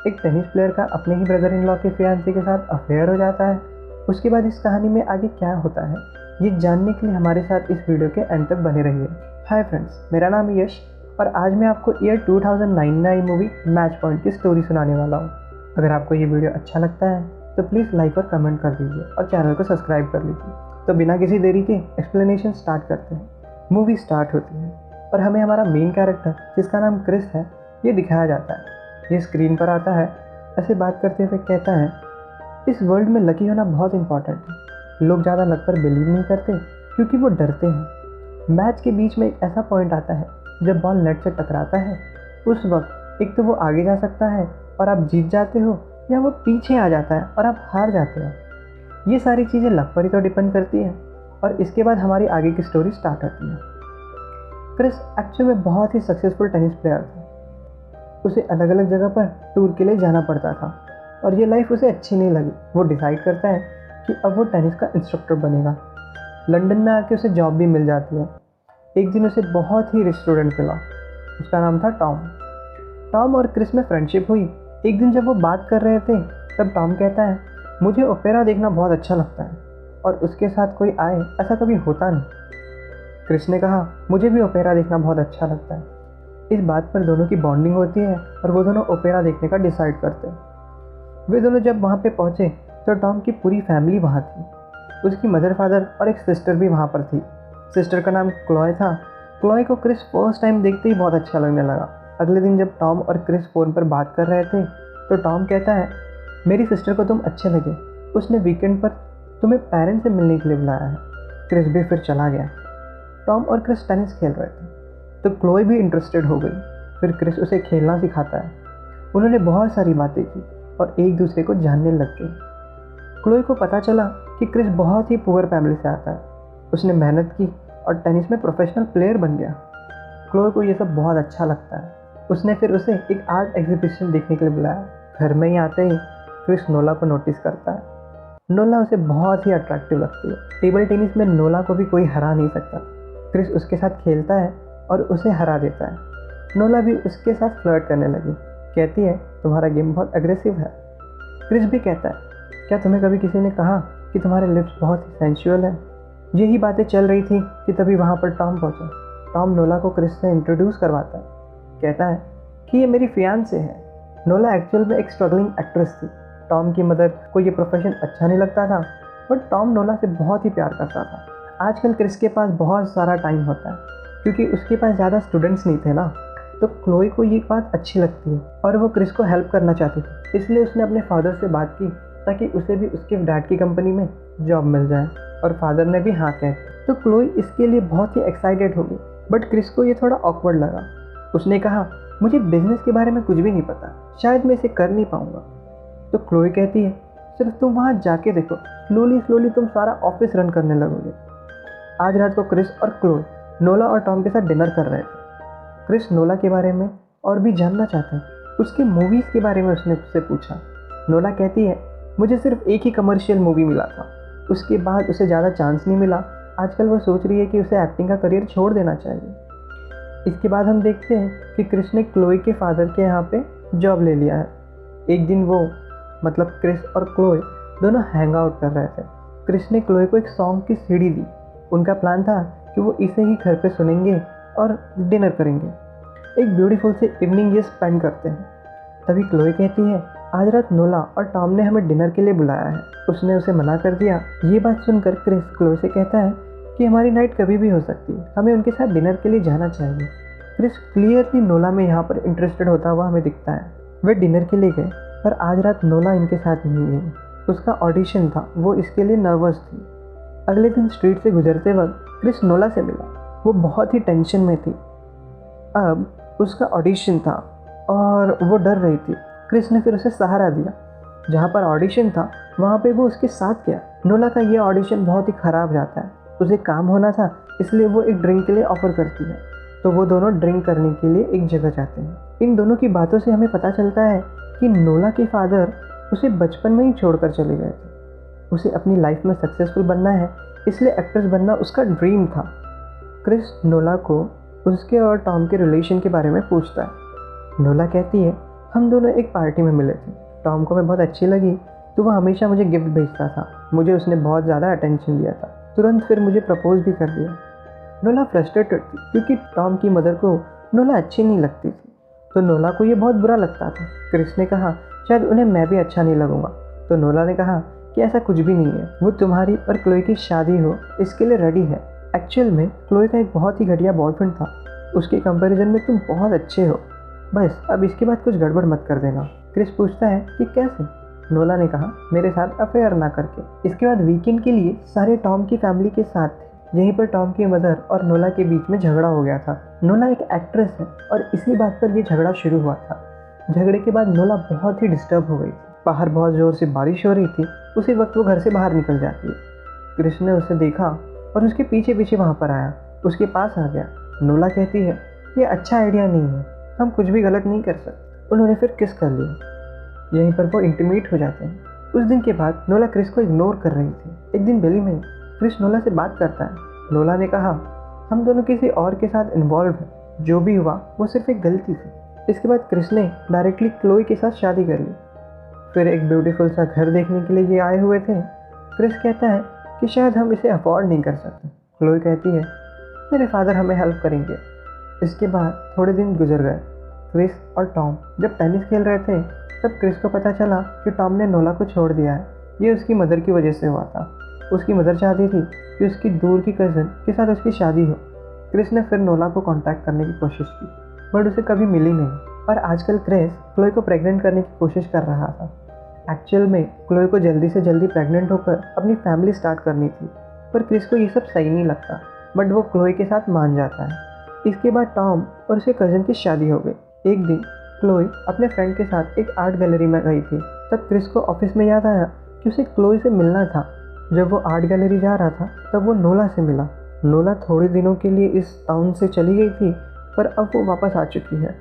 एक tennis player का अपने ही ब्रदर इन लॉ के फियांसे के साथ अफेयर हो जाता है। उसके बाद इस कहानी में आगे क्या होता है, ये जानने के लिए हमारे साथ इस वीडियो के एंड तक बने रहिए। हाय फ्रेंड्स, मेरा नाम है यश और आज मैं आपको ईयर 2009 में आई मूवी मैच पॉइंट की स्टोरी सुनाने वाला हूँ। अगर आपको ये वीडियो अच्छा लगता है तो प्लीज़ लाइक और कमेंट कर दीजिए और चैनल को सब्सक्राइब कर लीजिए। तो बिना किसी देरी के एक्सप्लेनेशन स्टार्ट करते हैं। मूवी स्टार्ट होती है और हमें हमारा मेन कैरेक्टर जिसका नाम क्रिस है ये दिखाया जाता है। ये स्क्रीन पर आता है, ऐसे बात करते हुए कहता है, इस वर्ल्ड में लकी होना बहुत इंपॉर्टेंट है। लोग ज़्यादा लक पर बिलीव नहीं करते क्योंकि वो डरते हैं। मैच के बीच में एक ऐसा पॉइंट आता है जब बॉल नेट से टकराता है। उस वक्त एक तो वो आगे जा सकता है और आप जीत जाते हो, या वो पीछे आ जाता है और आप हार जाते हो। ये सारी चीज़ें लक पर ही तो डिपेंड करती हैं। और इसके बाद हमारी आगे की स्टोरी स्टार्ट होती है। क्रिस एक्चुअल में बहुत ही सक्सेसफुल टेनिस प्लेयर था। उसे अलग अलग जगह पर टूर के लिए जाना पड़ता था और ये लाइफ उसे अच्छी नहीं लगी। वो डिसाइड करता है कि अब वो टेनिस का इंस्ट्रक्टर बनेगा। लंदन में आके उसे जॉब भी मिल जाती है। एक दिन उसे बहुत ही रिच स्टूडेंट मिला, उसका नाम था टॉम। टॉम और क्रिस में फ्रेंडशिप हुई। एक दिन जब वो बात कर रहे थे तब टॉम कहता है, मुझे ओपेरा देखना बहुत अच्छा लगता है और उसके साथ कोई आए ऐसा कभी होता नहीं। क्रिस ने कहा, मुझे भी ओपेरा देखना बहुत अच्छा लगता है। इस बात पर दोनों की बॉन्डिंग होती है और वो दोनों ओपेरा देखने का डिसाइड करते हैं। वे दोनों जब वहाँ पे पहुँचे तो टॉम की पूरी फैमिली वहाँ थी। उसकी मदर फादर और एक सिस्टर भी वहाँ पर थी। सिस्टर का नाम क्लोय था। क्लोय को क्रिस फर्स्ट टाइम देखते ही बहुत अच्छा लगने लगा। अगले दिन जब टॉम और क्रिस फ़ोन पर बात कर रहे थे तो टॉम कहता है, मेरी सिस्टर को तुम अच्छे लगे, उसने वीकेंड पर तुम्हें पेरेंट्स से मिलने के लिए बुलाया है। क्रिस भी फिर चला गया। टॉम और क्रिस टेनिस खेल रहे थे तो क्लोय भी इंटरेस्टेड हो गई। फिर क्रिस उसे खेलना सिखाता है। उन्होंने बहुत सारी बातें की और एक दूसरे को जानने लग गए। क्लोय को पता चला कि क्रिस बहुत ही पुअर फैमिली से आता है। उसने मेहनत की और टेनिस में प्रोफेशनल प्लेयर बन गया। क्लोय को ये सब बहुत अच्छा लगता है। उसने फिर उसे एक आर्ट एग्जीबिशन देखने के लिए बुलाया। घर में ही आते ही क्रिस नोला को नोटिस करता है। नोला उसे बहुत ही अट्रैक्टिव लगती है। टेबल टेनिस में नोला को भी कोई हरा नहीं सकता। क्रिस उसके साथ खेलता है और उसे हरा देता है। नोला भी उसके साथ फ्लर्ट करने लगी। कहती है, तुम्हारा गेम बहुत एग्रेसिव है। क्रिस भी कहता है, क्या तुम्हें कभी किसी ने कहा कि तुम्हारे लिप्स बहुत ही सेंसुअल हैं? यही बातें चल रही थी कि तभी वहाँ पर टॉम पहुँचा। टॉम नोला को क्रिस से इंट्रोड्यूस करवाता है। कहता है कि ये मेरी फियांसे है। नोला एक्चुअल में एक स्ट्रगलिंग एक्ट्रेस थी। टॉम की मदर को ये प्रोफेशन अच्छा नहीं लगता था, बट टॉम नोला से बहुत ही प्यार करता था। आजकल क्रिस के पास बहुत सारा टाइम होता है क्योंकि उसके पास ज़्यादा स्टूडेंट्स नहीं थे ना, तो क्लोय को ये बात अच्छी लगती है और वो क्रिस को हेल्प करना चाहती थी। इसलिए उसने अपने फादर से बात की ताकि उसे भी उसके डैड की कंपनी में जॉब मिल जाए और फादर ने भी हाँ कह दी। तो क्लोय इसके लिए बहुत ही एक्साइटेड हो गई, बट क्रिस को ये थोड़ा ऑकवर्ड लगा। उसने कहा, मुझे बिजनेस के बारे में कुछ भी नहीं पता, शायद मैं इसे कर नहीं पाऊँगा। तो क्लोय कहती है, सिर्फ तुम वहाँ जाके देखो, स्लोली तुम सारा ऑफिस रन करने लगोगे। आज रात को क्रिस और क्लोय नोला और टॉम के साथ डिनर कर रहे थे। क्रिस नोला के बारे में और भी जानना चाहता है। उसकी मूवीज़ के बारे में उसने उससे पूछा। नोला कहती है, मुझे सिर्फ एक ही कमर्शियल मूवी मिला था, उसके बाद उसे ज़्यादा चांस नहीं मिला। आजकल वो सोच रही है कि उसे एक्टिंग का करियर छोड़ देना चाहिए। इसके बाद हम देखते हैं कि क्रिस ने क्लोय के फादर के यहाँ पे जॉब ले लिया है। एक दिन वो मतलब क्रिस और क्लोय दोनों हैंग आउट कर रहे थे। क्रिस ने क्लोय को एक सॉन्ग की सीडी दी। उनका प्लान था कि वो इसे ही घर पे सुनेंगे और डिनर करेंगे। एक ब्यूटीफुल सी इवनिंग ये स्पेंड करते हैं। तभी क्लोय कहती है, आज रात नोला और टॉम ने हमें डिनर के लिए बुलाया है। उसने उसे मना कर दिया। ये बात सुनकर क्रिस क्लोय से कहता है कि हमारी नाइट कभी भी हो सकती है, हमें उनके साथ डिनर के लिए जाना चाहिए। क्रिस क्लियरली नोला में यहाँ पर इंटरेस्टेड होता हुआ हमें दिखता है। वे डिनर के लिए गए पर आज रात नोला इनके साथ नहीं गई। उसका ऑडिशन था, वो इसके लिए नर्वस थी। अगले दिन स्ट्रीट से गुजरते वक्त क्रिस नोला से मिला। वो बहुत ही टेंशन में थी। अब उसका ऑडिशन था और वो डर रही थी। क्रिस ने फिर उसे सहारा दिया। जहाँ पर ऑडिशन था वहाँ पे वो उसके साथ गया। नोला का ये ऑडिशन बहुत ही ख़राब जाता है। उसे काम होना था, इसलिए वो एक ड्रिंक के लिए ऑफ़र करती है। तो वो दोनों ड्रिंक करने के लिए एक जगह जाते हैं। इन दोनों की बातों से हमें पता चलता है कि नोला के फादर उसे बचपन में ही छोड़कर चले गए थे। उसे अपनी लाइफ में सक्सेसफुल बनना है, इसलिए एक्ट्रेस बनना उसका ड्रीम था। क्रिस नोला को उसके और टॉम के रिलेशन के बारे में पूछता है। नोला कहती है हम दोनों एक पार्टी में मिले थे। टॉम को मैं बहुत अच्छी लगी तो वो हमेशा मुझे गिफ्ट भेजता था। मुझे उसने बहुत ज़्यादा अटेंशन दिया था। तुरंत फिर मुझे प्रपोज भी कर दिया। नोला फ्रस्ट्रेटेड थी क्योंकि टॉम की मदर को नोला अच्छी नहीं लगती थी, तो नोला को ये बहुत बुरा लगता था। क्रिस ने कहा शायद उन्हें मैं भी अच्छा नहीं लगूंगा, तो नोला ने कहा कि ऐसा कुछ भी नहीं है, वो तुम्हारी और क्लोई की शादी हो इसके लिए रेडी है। एक्चुअल में क्लोई का एक बहुत ही घटिया बॉयफ्रेंड था, उसके कंपैरिजन में तुम बहुत अच्छे हो, बस अब इसके बाद कुछ गड़बड़ मत कर देना। क्रिस पूछता है कि कैसे? नोला ने कहा मेरे साथ अफेयर ना करके। इसके बाद वीकेंड के लिए सारे टॉम की फैमिली के साथ थे। यहीं पर टॉम की मदर और नोला के बीच में झगड़ा हो गया था। नोला एक एक्ट्रेस है और इसी बात पर यह झगड़ा शुरू हुआ था। झगड़े के बाद नोला बहुत ही डिस्टर्ब हो गई थी। बाहर बहुत ज़ोर से बारिश हो रही थी। उसी वक्त वो घर से बाहर निकल जाती है। क्रिस ने उसे देखा और उसके पीछे पीछे वहाँ पर आया, उसके पास आ गया। नोला कहती है ये अच्छा आइडिया नहीं है, हम कुछ भी गलत नहीं कर सकते। उन्होंने फिर किस कर लिया। यहीं पर वो इंटीमेट हो जाते हैं। उस दिन के बाद नोला क्रिस को इग्नोर कर रही थी। एक दिन दिल्ली में क्रिस नोला से बात करता है। नोला ने कहा हम दोनों किसी और के साथ इन्वॉल्व हैं, जो भी हुआ वो सिर्फ एक गलती थी। इसके बाद क्रिस ने डायरेक्टली क्लोई के साथ शादी कर ली। फिर एक ब्यूटीफुल सा घर देखने के लिए ये आए हुए थे। क्रिस कहता है कि शायद हम इसे अफोर्ड नहीं कर सकते। क्लोई कहती है मेरे फादर हमें हेल्प करेंगे। इसके बाद थोड़े दिन गुजर गए। क्रिस और टॉम जब टेनिस खेल रहे थे तब क्रिस को पता चला कि टॉम ने नोला को छोड़ दिया है। ये उसकी मदर की वजह से हुआ था। उसकी मदर चाहती थी कि उसकी दूर की कज़न के साथ उसकी शादी हो। क्रिस ने फिर नोला को कांटेक्ट करने की कोशिश की बट उसे कभी मिली नहीं। और आजकल क्रिस क्लोई को प्रेग्नेंट करने की कोशिश कर रहा था। एक्चुअल में क्लोई को जल्दी से जल्दी प्रेग्नेंट होकर अपनी फैमिली स्टार्ट करनी थी, पर क्रिस को ये सब सही नहीं लगता, बट वो क्लोई के साथ मान जाता है। इसके बाद टॉम और उसके कज़न की शादी हो गई। एक दिन क्लोई अपने फ्रेंड के साथ एक आर्ट गैलरी में गई थी। तब क्रिस को ऑफिस में याद आया कि उसे क्लोई से मिलना था। जब वो आर्ट गैलरी जा रहा था तब वो नोला से मिला। नोला थोड़े दिनों के लिए इस टाउन से चली गई थी, पर अब वो वापस आ चुकी है।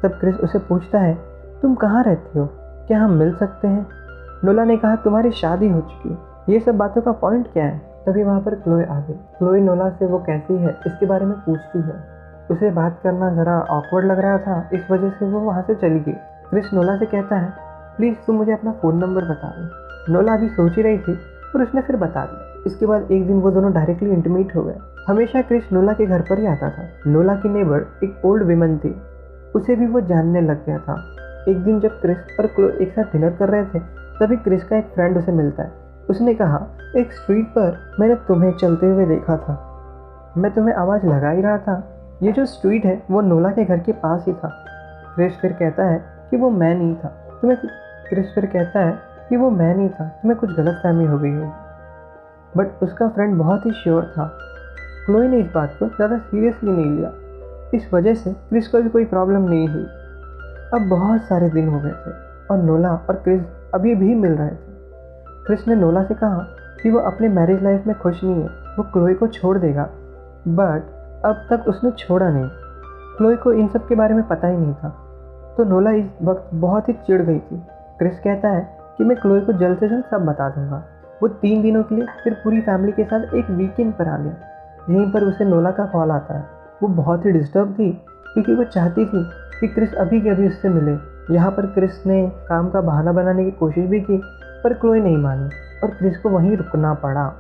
तब क्रिस उसे पूछता है तुम कहाँ रहती हो, क्या हम मिल सकते हैं? नोला ने कहा तुम्हारी शादी हो चुकी है, ये सब बातों का पॉइंट क्या है? तभी वहाँ पर क्लोई आ गई। क्लोई नोला से वो कैसी है इसके बारे में पूछती है। उसे बात करना ज़रा ऑकवर्ड लग रहा था, इस वजह से वो वहाँ से चली गई। क्रिस नोला से कहता है प्लीज़ तुम मुझे अपना फ़ोन नंबर बता दो। नोला अभी सोच ही रही थी और उसने फिर बता दिया। इसके बाद एक दिन वो दोनों डायरेक्टली इंटीमेट हो गए। हमेशा क्रिस नोला के घर पर ही आता था। नोला की नेबर एक ओल्ड विमन थी, उसे भी वो जानने लग गया था। एक दिन जब क्रिस और क्लोई एक साथ डिनर कर रहे थे तभी क्रिस का एक फ्रेंड उसे मिलता है। उसने कहा एक स्ट्रीट पर मैंने तुम्हें चलते हुए देखा था, मैं तुम्हें आवाज़ लगा ही रहा था। ये जो स्ट्रीट है वो नोला के घर के पास ही था। क्रिस फिर कहता है कि वो मैं नहीं था, तुम्हें कुछ गलतफहमी हो गई होगी। बट उसका फ्रेंड बहुत ही श्योर था। क्लोई ने इस बात को ज़्यादा सीरियसली नहीं लिया, इस वजह से क्रिस को भी कोई प्रॉब्लम नहीं हुई। अब बहुत सारे दिन हो गए थे और नोला और क्रिस अभी भी मिल रहे थे। क्रिस ने नोला से कहा कि वो अपने मैरिज लाइफ में खुश नहीं है, वो क्लोई को छोड़ देगा, बट अब तक उसने छोड़ा नहीं। क्लोई को इन सब के बारे में पता ही नहीं था, तो नोला इस वक्त बहुत ही चिढ़ गई थी। क्रिस कहता है कि मैं क्लोई को जल्द से जल्द सब बता दूंगा। वो 3 दिनों के लिए फिर पूरी फैमिली के साथ एक वीकेंड पर आ गया। यहीं पर उसे नोला का कॉल आता है। वो बहुत ही डिस्टर्ब थी क्योंकि वो चाहती थी कि क्रिस अभी के अभी उससे मिले। यहाँ पर क्रिस ने काम का बहाना बनाने की कोशिश भी की, पर क्लोई नहीं मानी और क्रिस को वहीं रुकना पड़ा।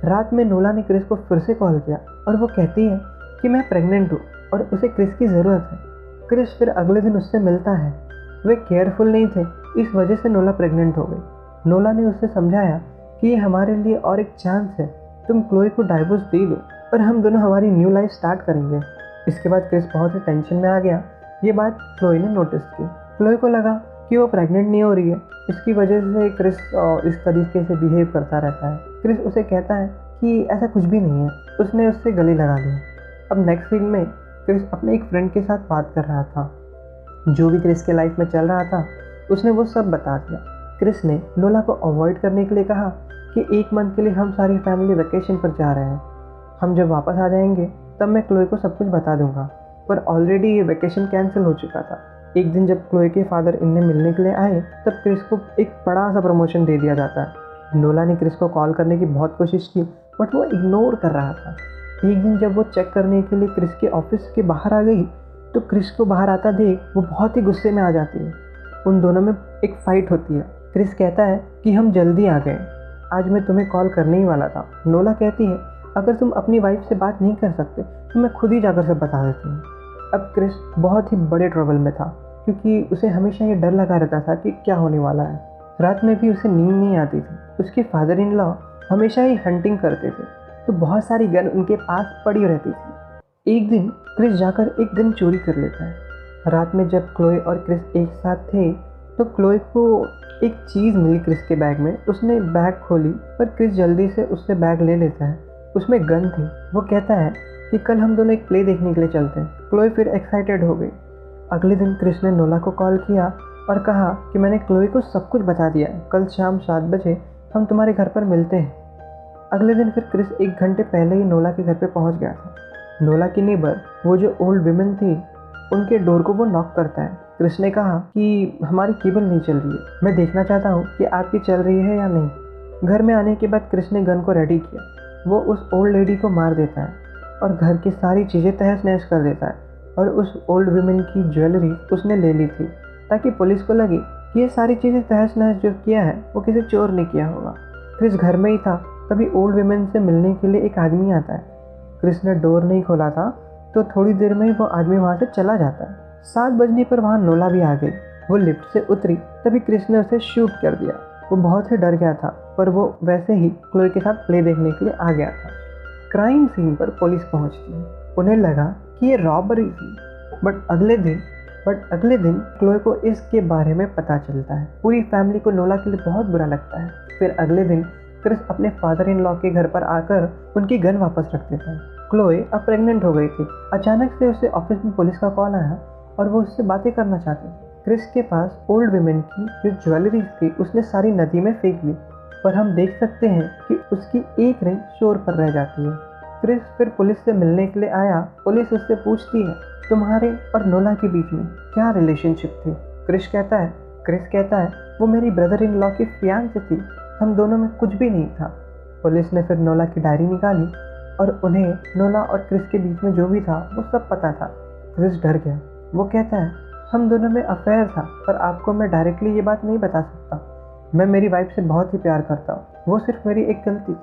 रात में नोला ने क्रिस को फिर से कॉल किया और वो कहती है कि मैं प्रेग्नेंट हूँ और उसे क्रिस की ज़रूरत है। क्रिस फिर अगले दिन उससे मिलता है। वे केयरफुल नहीं थे, इस वजह से नोला प्रेग्नेंट हो गई। नोला ने उससे समझाया कि ये हमारे लिए और एक चांस है, तुम क्लोई को डाइवोर्स दे दो और हम दोनों हमारी न्यू लाइफ स्टार्ट करेंगे। इसके बाद क्रिस बहुत ही टेंशन में आ गया। ये बात क्लोई ने नोटिस की। क्लोई को लगा कि वो प्रेग्नेंट नहीं हो रही है, इसकी वजह से क्रिस इस तरीके से बिहेव करता रहता है। क्रिस उसे कहता है कि ऐसा कुछ भी नहीं है, उसने उससे गले लगा दिया। अब नेक्स्ट वीक में क्रिस अपने एक फ्रेंड के साथ बात कर रहा था। जो भी क्रिस के लाइफ में चल रहा था उसने वो सब बता दिया। क्रिस ने नोला को अवॉइड करने के लिए कहा कि 1 मंथ के लिए हम सारी फैमिली वेकेशन पर जा रहे हैं, हम जब वापस आ जाएंगे तब मैं क्लोई को सब कुछ बता दूंगा। पर ऑलरेडी ये वेकेशन कैंसिल हो चुका था। एक दिन जब क्लोई के फादर इन्हें मिलने के लिए आए तब क्रिस को एक बड़ा सा प्रमोशन दे दिया जाता है। नोला ने क्रिस को कॉल करने की बहुत कोशिश की बट वो इग्नोर कर रहा था। एक दिन जब वो चेक करने के लिए क्रिस के ऑफिस के बाहर आ गई तो क्रिस को बाहर आता देख वो बहुत ही गुस्से में आ जाती है। उन दोनों में एक फ़ाइट होती है। क्रिस कहता है कि हम जल्दी आ गए, आज मैं तुम्हें कॉल करने ही वाला था। नोला कहती है अगर तुम अपनी वाइफ से बात नहीं कर सकते तो मैं खुद ही जाकर सब बता देती हूँ। अब क्रिस बहुत ही बड़े ट्रबल में था क्योंकि उसे हमेशा ये डर लगा रहता था कि क्या होने वाला है। रात में भी उसे नींद नहीं आती थी। उसके फादर इन लॉ हमेशा ही हंटिंग करते थे तो बहुत सारी गन उनके पास पड़ी रहती थी। एक दिन क्रिस जाकर एक गन चोरी कर लेता है। रात में जब क्लोए और क्रिस एक साथ थे तो क्लोए को एक चीज़ मिली क्रिस के बैग में। उसने बैग खोली पर क्रिस जल्दी से उससे बैग ले लेता है। उसमें गन थी। वो कहता है कि कल हम दोनों एक प्ले देखने के लिए चलते हैं। क्लोए फिर एक्साइटेड हो गई। अगले दिन क्रिस ने नोला को कॉल किया और कहा कि मैंने क्लोए को सब कुछ बता दिया है, कल शाम 7 बजे हम तुम्हारे घर पर मिलते हैं। अगले दिन फिर क्रिस 1 घंटे पहले ही नोला के घर पे पहुंच गया था। नोला की नेबर, वो जो ओल्ड विमेन थी, उनके डोर को वो नॉक करता है। क्रिस ने कहा कि हमारी केबल नहीं चल रही है, मैं देखना चाहता हूँ कि आपकी चल रही है या नहीं। घर में आने के बाद क्रिस ने गन को रेडी किया। वो उस ओल्ड लेडी को मार देता है और घर की सारी चीज़ें तहस नहस कर देता है। और उस ओल्ड विमेन की ज्वेलरी उसने ले ली थी ताकि पुलिस को लगे कि ये सारी चीज़ें तहस नहस जो किया है वो किसी चोर ने किया होगा। क्रिस घर में ही था तभी ओल्ड विमेन से मिलने के लिए एक आदमी आता है। क्रिस ने डोर नहीं खोला था तो थोड़ी देर में ही वो आदमी वहाँ से चला जाता है। 7 बजने पर वहाँ नोला भी आ गई। वो लिफ्ट से उतरी तभी क्रिस ने उसे शूट कर दिया। वो बहुत ही डर गया था पर वो वैसे ही क्लोए के साथ प्ले देखने के लिए आ गया था। क्राइम सीन पर पुलिस पहुंचती है। उन्हें लगा कि ये रॉबरी थी। बट अगले दिन क्लोए को इसके बारे में पता चलता है। पूरी फैमिली को नोला के लिए बहुत बुरा लगता है। फिर अगले दिन क्रिस अपने फादर इन लॉ के घर पर आकर उनकी गन वापस रख देता है। क्लोए अब प्रेग्नेंट हो गई थी। अचानक से उसे ऑफिस में पुलिस का कॉल आया और वो उससे बातें करना चाहती थी। क्रिस के पास ओल्ड विमेन की जो ज्वेलरी थी उसने सारी नदी में फेंक दी, पर हम देख सकते हैं कि उसकी एक रिंग शोर पर रह जाती है। क्रिस फिर पुलिस से मिलने के लिए आया। पुलिस उससे पूछती है तुम्हारे और नोला के बीच में क्या रिलेशनशिप थी। क्रिस कहता है वो मेरी ब्रदर इन लॉ की फियांसे थी, हम दोनों में कुछ भी नहीं था। पुलिस ने फिर नोला की डायरी निकाली और उन्हें नोला और क्रिस के बीच में जो भी था वो सब पता था। क्रिस डर गया। वो कहता है हम दोनों में अफेयर था पर आपको मैं डायरेक्टली ये बात नहीं बता सकता। मैं मेरी वाइफ से बहुत ही प्यार करता हूँ, वो सिर्फ मेरी एक गलती थी,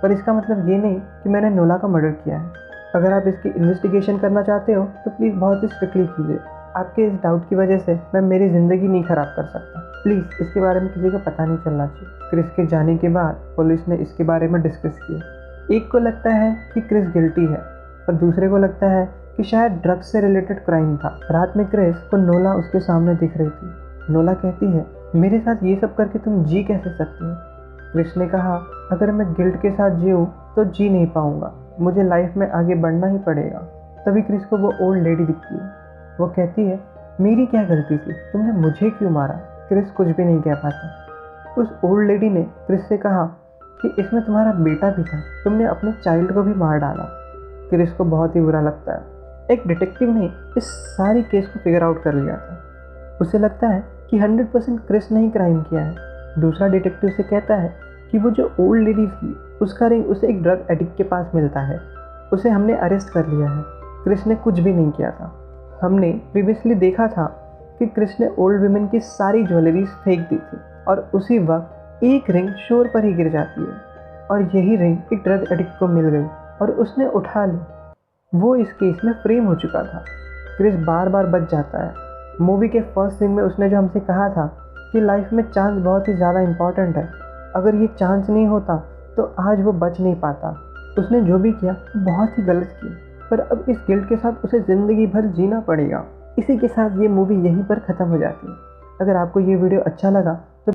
पर इसका मतलब ये नहीं कि मैंने नोला का मर्डर किया है। अगर आप इसकी इन्वेस्टिगेशन करना चाहते हो तो प्लीज़ बहुत ही स्ट्रिक्टली कीजिए। आपके इस डाउट की वजह से मैं मेरी ज़िंदगी नहीं ख़राब कर सकता। प्लीज़ इसके बारे में किसी को पता नहीं चलना चाहिए। क्रिस के जाने के बाद पुलिस ने इसके बारे में डिस्कस किया। एक को लगता है कि क्रिस गिल्टी है और दूसरे को लगता है कि शायद ड्रग्स से रिलेटेड क्राइम था। रात में क्रिस को नोला उसके सामने दिख रही थी। नोला कहती है मेरे साथ ये सब करके तुम जी कैसे सकते हो। क्रिस ने कहा अगर मैं गिल्ट के साथ जीऊँ तो जी नहीं पाऊँगा, मुझे लाइफ में आगे बढ़ना ही पड़ेगा। तभी क्रिस को वो ओल्ड लेडी दिखती है। वो कहती है मेरी क्या गलती थी, तुमने मुझे क्यों मारा। क्रिस कुछ भी नहीं कह पाता। उस ओल्ड लेडी ने क्रिस से कहा कि इसमें तुम्हारा बेटा भी था, तुमने अपने चाइल्ड को भी मार डाला। क्रिस को बहुत ही बुरा लगता है। एक डिटेक्टिव ने इस सारी केस को फिगर आउट कर लिया था। उसे लगता है कि 100% क्रिस ने ही क्राइम किया है। दूसरा डिटेक्टिव से कहता है कि वो जो ओल्ड लेडी थी उसका रिंग उसे एक ड्रग एडिक्ट के पास मिलता है, उसे हमने अरेस्ट कर लिया है। क्रिस ने कुछ भी नहीं किया था। हमने प्रीवियसली देखा था कि क्रिस ने ओल्ड विमेन की सारी ज्वेलरीज फेंक दी थी और उसी वक्त एक रिंग शोर पर ही गिर जाती है और यही रिंग एक ड्रग एडिक्ट को मिल गई और उसने उठा ली। वो इस केस में फ्रेम हो चुका था। क्रिस बार बार बच जाता है। मूवी के फर्स्ट सीन में उसने जो हमसे कहा था कि लाइफ में चांस बहुत ही ज़्यादा इम्पॉर्टेंट है, अगर ये चांस नहीं होता तो आज वो बच नहीं पाता। उसने जो भी किया बहुत ही गलत किया, पर अब इस गिल्ट के साथ उसे ज़िंदगी भर जीना पड़ेगा। इसी के साथ ये मूवी यहीं पर ख़त्म हो जाती है। अगर आपको ये वीडियो अच्छा लगा तो